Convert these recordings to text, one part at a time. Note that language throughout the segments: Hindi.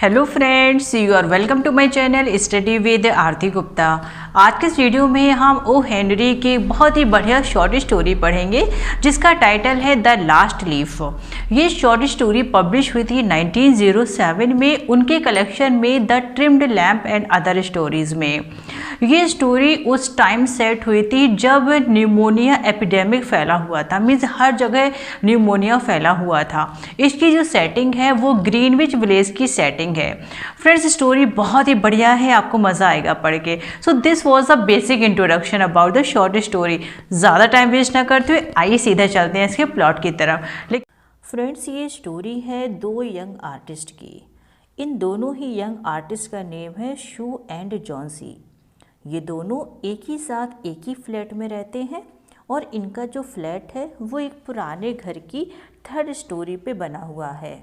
Hello friends, you are welcome to my channel study with Aarti Gupta. आज के इस वीडियो में हम ओ हेनरी की बहुत ही बढ़िया शॉर्ट स्टोरी पढ़ेंगे जिसका टाइटल है द लास्ट लीफ। ये शॉर्ट स्टोरी पब्लिश हुई थी 1907 में उनके कलेक्शन में the trimmed lamp and other stories में। ये स्टोरी उस टाइम सेट हुई थी जब न्यूमोनिया एपिडेमिक फैला हुआ था, मीन्स हर जगह न्यूमोनिया फैला हुआ था। इसकी जो सेटिंग है वो ग्रीनविच विलेज की सेटिंग है। फ्रेंड्स, स्टोरी बहुत ही बढ़िया है, आपको मज़ा आएगा पढ़ के। So this was a basic introduction about the short story. ज़्यादा टाइम वेस्ट ना करते हुए आइए सीधे चलते हैं इसके प्लॉट की तरफ। लेकिन फ्रेंड्स, ये स्टोरी है दो यंग आर्टिस्ट की। इन दोनों ही यंग आर्टिस्ट का नेम है शू एंड जॉन्सी। ये दोनों एक ही साथ एक ही फ्लैट में रहते हैं और इनका जो फ्लैट है वो एक पुराने घर की थर्ड स्टोरी पे बना हुआ है।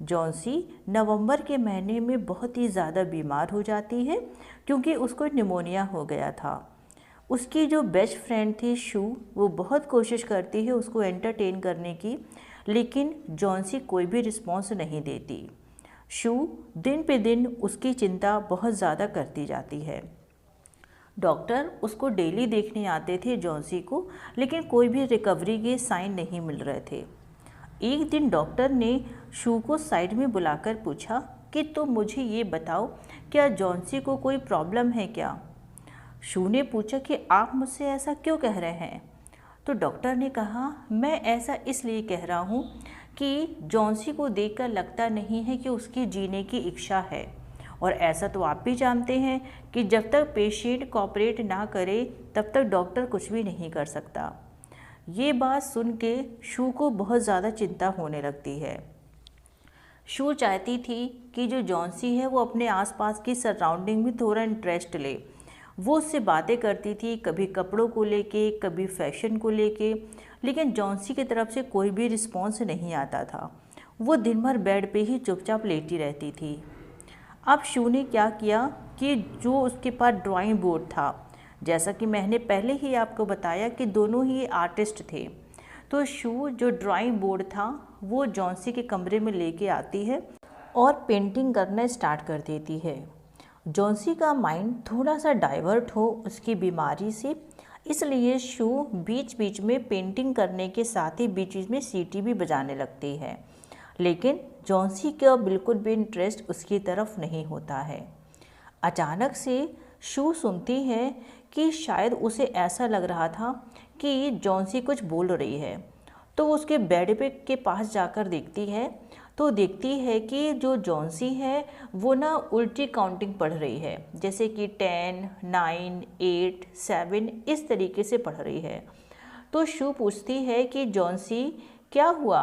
जॉन्सी नवंबर के महीने में बहुत ही ज़्यादा बीमार हो जाती है क्योंकि उसको निमोनिया हो गया था। उसकी जो बेस्ट फ्रेंड थी शू, वो बहुत कोशिश करती है उसको एंटरटेन करने की, लेकिन जॉन्सी कोई भी रिस्पॉन्स नहीं देती। शू दिन पे दिन उसकी चिंता बहुत ज़्यादा करती जाती है। डॉक्टर उसको डेली देखने आते थे जॉन्सी को, लेकिन कोई भी रिकवरी के साइन नहीं मिल रहे थे। एक दिन डॉक्टर ने शू को साइड में बुलाकर पूछा कि तुम मुझे ये बताओ, क्या जॉन्सी को कोई प्रॉब्लम है क्या? शू ने पूछा कि आप मुझसे ऐसा क्यों कह रहे हैं? तो डॉक्टर ने कहा, मैं ऐसा इसलिए कह रहा हूँ कि जॉन्सी को देखकर लगता नहीं है कि उसकी जीने की इच्छा है, और ऐसा तो आप भी जानते हैं कि जब तक पेशेंट कोऑपरेट ना करे तब तक डॉक्टर कुछ भी नहीं कर सकता। ये बात सुन के शू को बहुत ज़्यादा चिंता होने लगती है। शू चाहती थी कि जो जॉन्सी है वो अपने आसपास की सराउंडिंग में थोड़ा इंटरेस्ट ले। वो उससे बातें करती थी, कभी कपड़ों को लेके, कभी फैशन को लेके, लेकिन जॉन्सी की तरफ से कोई भी रिस्पॉन्स नहीं आता था। वो दिन भर बेड पे ही चुपचाप लेटी रहती थी। अब शू ने क्या किया कि जो उसके पास ड्राइंग बोर्ड था, जैसा कि मैंने पहले ही आपको बताया कि दोनों ही आर्टिस्ट थे, तो शू जो ड्राइंग बोर्ड था वो जॉन्सी के कमरे में लेके आती है और पेंटिंग करना स्टार्ट कर देती है। जॉन्सी का माइंड थोड़ा सा डाइवर्ट हो उसकी बीमारी से, इसलिए शू बीच बीच में पेंटिंग करने के साथ ही बीच बीच में सीटी भी बजाने लगती है, लेकिन जॉन्सी का बिल्कुल भी इंटरेस्ट उसकी तरफ नहीं होता है। अचानक से शू सुनती है कि शायद उसे ऐसा लग रहा था कि जॉन्सी कुछ बोल रही है, तो वो उसके बेड पे के पास जाकर देखती है, तो देखती है कि जो जॉन्सी है वो ना उल्टी काउंटिंग पढ़ रही है, जैसे कि 10, 9, 8, 7 इस तरीके से पढ़ रही है। तो शू पूछती है कि जॉन्सी क्या हुआ?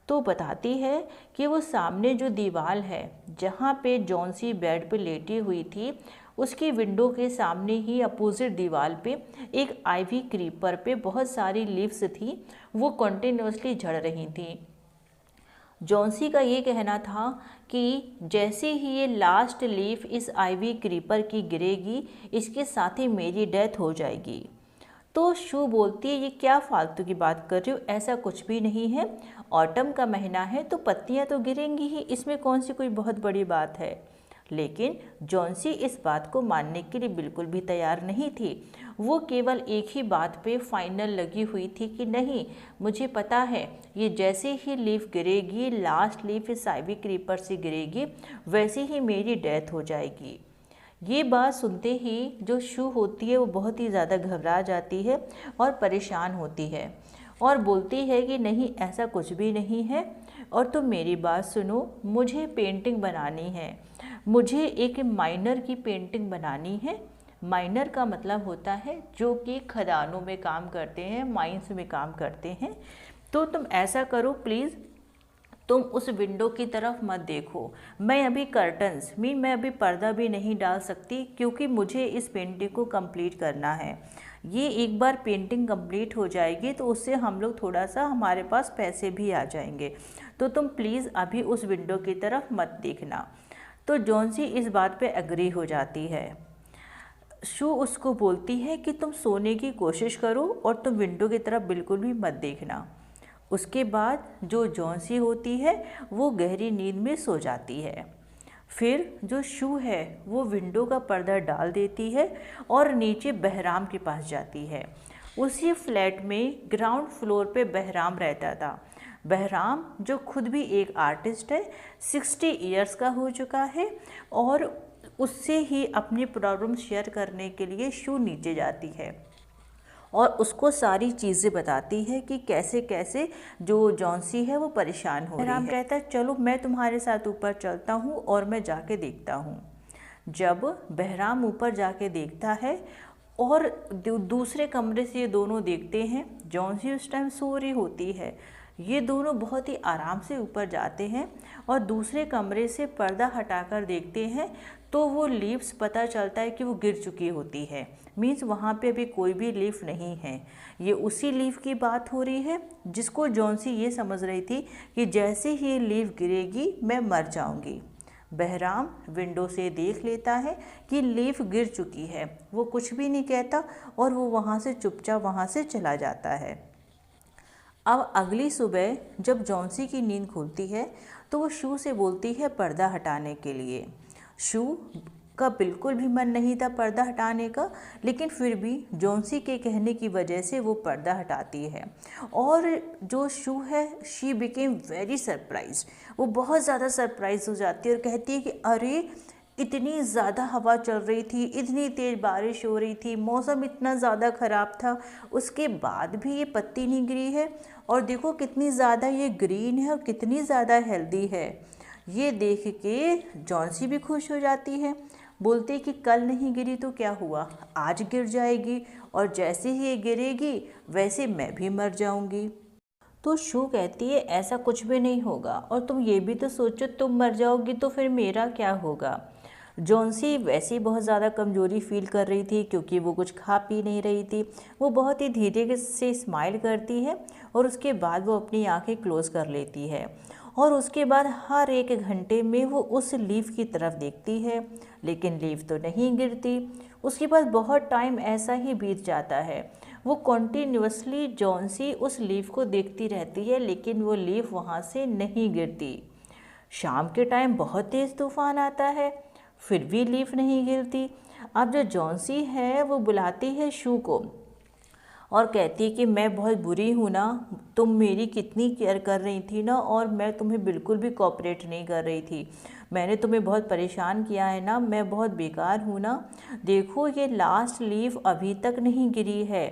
तो बताती है कि वो सामने जो दीवार है जहाँ पे जॉन्सी बेड पे लेटी हुई थी, उसकी विंडो के सामने ही अपोजिट दीवार पे एक आइवी क्रीपर पे बहुत सारी लीव्स थी, वो कंटिन्यूसली झड़ रही थी। जॉन्सी का ये कहना था कि जैसे ही ये लास्ट लीफ इस आइवी क्रीपर की गिरेगी, इसके साथ ही मेरी डेथ हो जाएगी। तो शू बोलती है, ये क्या फालतू की बात कर रही हो, ऐसा कुछ भी नहीं है। ऑटम का महीना है तो पत्तियां तो गिरेंगी ही, इसमें कौन सी कोई बहुत बड़ी बात है। लेकिन जॉन्सी इस बात को मानने के लिए बिल्कुल भी तैयार नहीं थी। वो केवल एक ही बात पे फाइनल लगी हुई थी कि नहीं, मुझे पता है ये जैसे ही लीफ गिरेगी, लास्ट लीफ इस आइवी क्रीपर से गिरेगी, वैसे ही मेरी डेथ हो जाएगी। ये बात सुनते ही जो शू होती है वो बहुत ही ज़्यादा घबरा जाती है और परेशान होती है और बोलती है कि नहीं, ऐसा कुछ भी नहीं है, और तुम मेरी बात सुनो, मुझे पेंटिंग बनानी है, मुझे एक माइनर की पेंटिंग बनानी है। माइनर का मतलब होता है जो कि खदानों में काम करते हैं, माइंस में काम करते हैं। तो तुम ऐसा करो प्लीज़, तुम उस विंडो की तरफ मत देखो। मैं अभी कर्टन्स मैं अभी पर्दा भी नहीं डाल सकती क्योंकि मुझे इस पेंटिंग को कंप्लीट करना है। ये एक बार पेंटिंग कंप्लीट हो जाएगी तो उससे हम लोग थोड़ा सा, हमारे पास पैसे भी आ जाएंगे, तो तुम प्लीज़ अभी उस विंडो की तरफ मत देखना। तो जॉन्सी इस बात पे एग्री हो जाती है। शू उसको बोलती है कि तुम सोने की कोशिश करो और तुम विंडो की तरफ बिल्कुल भी मत देखना। उसके बाद जो जॉन्सी होती है वो गहरी नींद में सो जाती है। फिर जो शू है वो विंडो का पर्दा डाल देती है और नीचे बहराम के पास जाती है। उसी फ्लैट में ग्राउंड फ्लोर पे बहराम रहता था। बहराम जो खुद भी एक आर्टिस्ट है, 60 इयर्स का हो चुका है और उससे ही अपनी प्रॉब्लम शेयर करने के लिए शू नीचे जाती है और उसको सारी चीज़ें बताती है कि कैसे कैसे जो जॉन्सी है वो परेशान हो रही है। बहराम कहता है चलो मैं तुम्हारे साथ ऊपर चलता हूँ और मैं जाके देखता हूँ। जब बहराम ऊपर जाके देखता है और दूसरे कमरे से ये दोनों देखते हैं, जॉन्सी उस टाइम सो रही होती है। ये दोनों बहुत ही आराम से ऊपर जाते हैं और दूसरे कमरे से पर्दा हटाकर देखते हैं तो वो लीव्स पता चलता है कि वो गिर चुकी होती है। मीन्स वहाँ पे अभी कोई भी लीफ नहीं है। ये उसी लीफ की बात हो रही है जिसको जॉन्सी ये समझ रही थी कि जैसे ही ये लीफ गिरेगी मैं मर जाऊँगी। बहराम विंडो से देख लेता है कि लीफ गिर चुकी है। वो कुछ भी नहीं कहता और वो वहाँ से चुपचाप वहाँ से चला जाता है। अब अगली सुबह जब जॉन्सी की नींद खुलती है तो वो शू से बोलती है पर्दा हटाने के लिए। शू का बिल्कुल भी मन नहीं था पर्दा हटाने का, लेकिन फिर भी जॉन्सी के कहने की वजह से वो पर्दा हटाती है। और जो शू है शी बिकेम वेरी सरप्राइज, वो बहुत ज़्यादा सरप्राइज हो जाती है और कहती है कि अरे इतनी ज़्यादा हवा चल रही थी, इतनी तेज़ बारिश हो रही थी, मौसम इतना ज़्यादा ख़राब था, उसके बाद भी ये पत्ती नहीं गिरी है और देखो कितनी ज़्यादा ये ग्रीन है और कितनी ज़्यादा हेल्दी है। ये देख के जॉन्सी भी खुश हो जाती है, बोलते कि कल नहीं गिरी तो क्या हुआ, आज गिर जाएगी और जैसे ही ये गिरेगी वैसे मैं भी मर जाऊंगी। तो शू कहती है ऐसा कुछ भी नहीं होगा और तुम ये भी तो सोचो तुम मर जाओगी तो फिर मेरा क्या होगा। जॉन्सी वैसे ही बहुत ज़्यादा कमज़ोरी फील कर रही थी क्योंकि वो कुछ खा पी नहीं रही थी। वो बहुत ही धीरे से स्माइल करती है और उसके बाद वो अपनी आंखें क्लोज़ कर लेती है और उसके बाद हर एक घंटे में वो उस लीफ की तरफ देखती है, लेकिन लीफ तो नहीं गिरती। उसके बाद बहुत टाइम ऐसा ही बीत जाता है। वो कॉन्टीन्यूसली जॉन्सी उस लीफ को देखती रहती है, लेकिन वो लीफ वहाँ से नहीं गिरती। शाम के टाइम बहुत तेज़ तूफान आता है, फिर भी लीफ नहीं गिरती। अब जो जॉन्सी है वो बुलाती है शू को और कहती है कि मैं बहुत बुरी हूँ ना, तुम मेरी कितनी केयर कर रही थी ना और मैं तुम्हें बिल्कुल भी कोऑपरेट नहीं कर रही थी, मैंने तुम्हें बहुत परेशान किया है ना, मैं बहुत बेकार हूँ ना। देखो ये लास्ट लीफ अभी तक नहीं गिरी है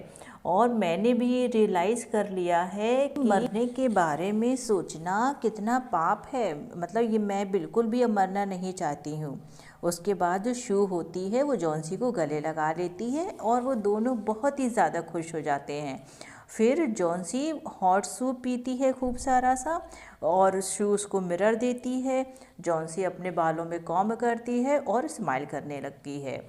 और मैंने भी ये रियलाइज़ कर लिया है कि मरने के बारे में सोचना कितना पाप है, मतलब ये मैं बिल्कुल भी अब मरना नहीं चाहती हूँ। उसके बाद जो शू होती है वो जॉन्सी को गले लगा लेती है और वो दोनों बहुत ही ज़्यादा खुश हो जाते हैं। फिर जॉन्सी हॉट सूप पीती है खूब सारा सा और शू उसको मिरर देती है। जॉन्सी अपने बालों में कॉम्ब करती है और स्माइल करने लगती है।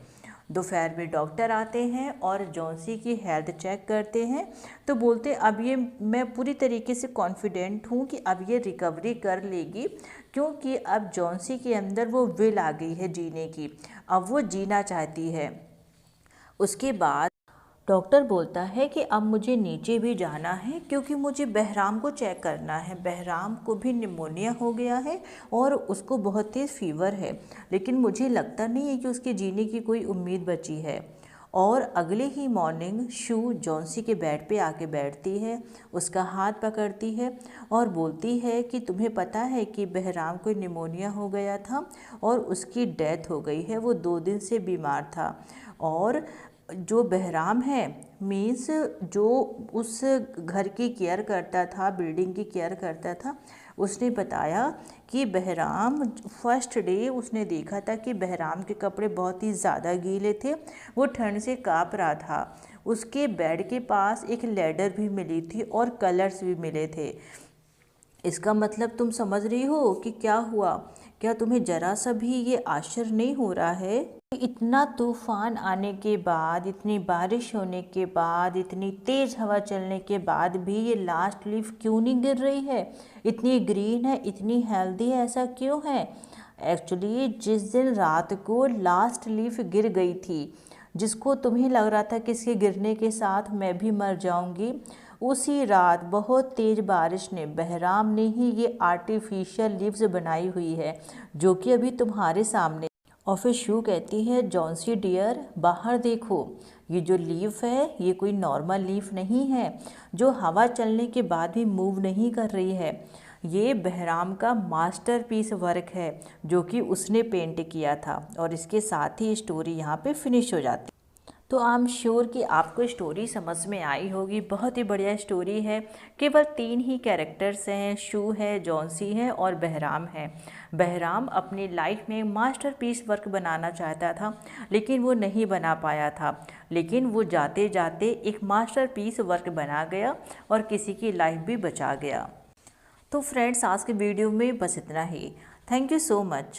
दोपहर में डॉक्टर आते हैं और जॉन्सी की हेल्थ चेक करते हैं तो बोलते अब ये मैं पूरी तरीके से कॉन्फिडेंट हूँ कि अब ये रिकवरी कर लेगी, क्योंकि अब जॉन्सी के अंदर वो विल आ गई है जीने की, अब वो जीना चाहती है। उसके बाद डॉक्टर बोलता है कि अब मुझे नीचे भी जाना है क्योंकि मुझे बहराम को चेक करना है। बहराम को भी निमोनिया हो गया है और उसको बहुत तेज़ फीवर है, लेकिन मुझे लगता नहीं है कि उसके जीने की कोई उम्मीद बची है। और अगले ही मॉर्निंग शू जॉन्सी के बेड पे आके बैठती है, उसका हाथ पकड़ती है और बोलती है कि तुम्हें पता है कि बहराम को निमोनिया हो गया था और उसकी डेथ हो गई है, वो 2 दिन से बीमार था। और जो बहराम है मीन्स जो उस घर की केयर करता था, बिल्डिंग की केयर करता था, उसने बताया कि बहराम फर्स्ट डे उसने देखा था कि बहराम के कपड़े बहुत ही ज़्यादा गीले थे, वो ठंड से काँप रहा था। उसके बेड के पास एक लैडर भी मिली थी और कलर्स भी मिले थे। इसका मतलब तुम समझ रही हो कि क्या हुआ? क्या तुम्हें जरा सा भी ये आश्चर्य नहीं हो रहा है? इतना तूफान आने के बाद, इतनी बारिश होने के बाद, इतनी तेज़ हवा चलने के बाद भी ये लास्ट लीफ क्यों नहीं गिर रही है? इतनी ग्रीन है, इतनी हेल्दी है, ऐसा क्यों है? एक्चुअली जिस दिन रात को लास्ट लीफ गिर गई थी, जिसको तुम्हें लग रहा था कि इसके गिरने के साथ मैं भी मर जाऊंगी, उसी रात बहुत तेज़ बारिश ने बहराम ने ही ये आर्टिफिशियल लीव्स बनाई हुई है जो कि अभी तुम्हारे सामने। और फिर शू कहती है जॉन्सी डियर बाहर देखो, ये जो लीफ है ये कोई नॉर्मल लीफ नहीं है जो हवा चलने के बाद भी मूव नहीं कर रही है। ये बहराम का मास्टरपीस वर्क है जो कि उसने पेंट किया था। और इसके साथ ही स्टोरी यहाँ पे फिनिश हो जाती। तो आई एम श्योर कि आपको स्टोरी समझ में आई होगी। बहुत ही बढ़िया स्टोरी है। केवल 3 ही कैरेक्टर्स हैं, शू है, जॉन्सी है और बहराम है। बहराम अपनी लाइफ में मास्टरपीस वर्क बनाना चाहता था लेकिन वो नहीं बना पाया था, लेकिन वो जाते जाते एक मास्टरपीस वर्क बना गया और किसी की लाइफ भी बचा गया। तो फ्रेंड्स, आज के वीडियो में बस इतना ही। Thank you so much.